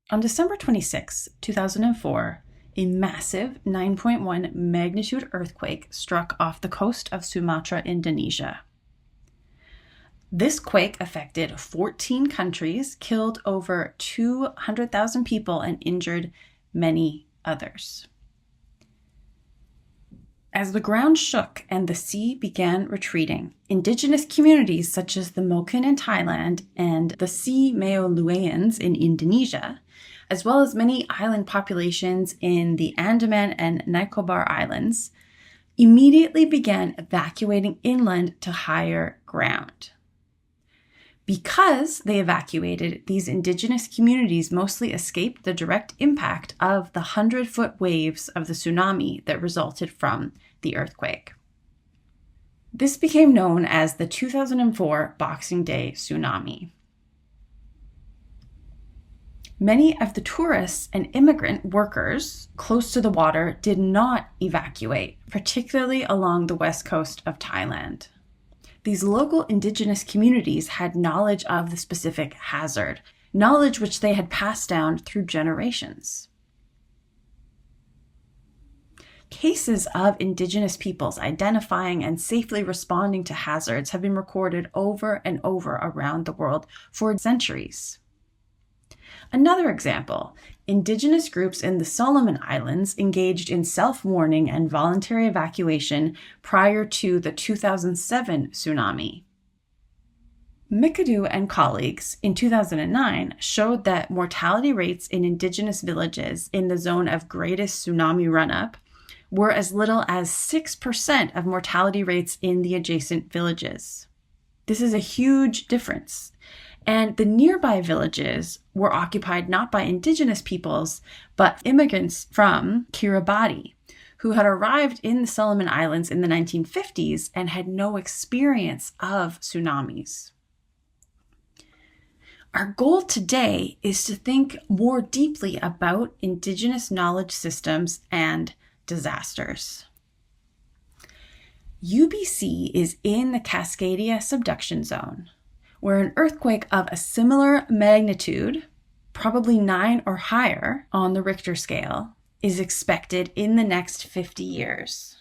On December 26, 2004, a massive 9.1 magnitude earthquake struck off the coast of Sumatra, Indonesia. This quake affected 14 countries, killed over 200,000 people, and injured many others. As the ground shook and the sea began retreating, indigenous communities such as the Moken in Thailand and the Si Maolueans in Indonesia, as well as many island populations in the Andaman and Nicobar Islands, immediately began evacuating inland to higher ground. Because they evacuated, these indigenous communities mostly escaped the direct impact of the 100-foot waves of the tsunami that resulted from the earthquake. This became known as the 2004 Boxing Day tsunami. Many of the tourists and immigrant workers close to the water did not evacuate, particularly along the west coast of Thailand. These local indigenous communities had knowledge of the specific hazard, knowledge which they had passed down through generations. Cases of indigenous peoples identifying and safely responding to hazards have been recorded over and over around the world for centuries. Another example, indigenous groups in the Solomon Islands engaged in self-warning and voluntary evacuation prior to the 2007 tsunami. McAdoo and colleagues in 2009 showed that mortality rates in indigenous villages in the zone of greatest tsunami run-up were as little as 6% of mortality rates in the adjacent villages. This is a huge difference. And the nearby villages were occupied not by indigenous peoples, but immigrants from Kiribati, who had arrived in the Solomon Islands in the 1950s and had no experience of tsunamis. Our goal today is to think more deeply about indigenous knowledge systems and disasters. UBC is in the Cascadia subduction zone, where an earthquake of a similar magnitude, probably 9 or higher on the Richter scale, is expected in the next 50 years.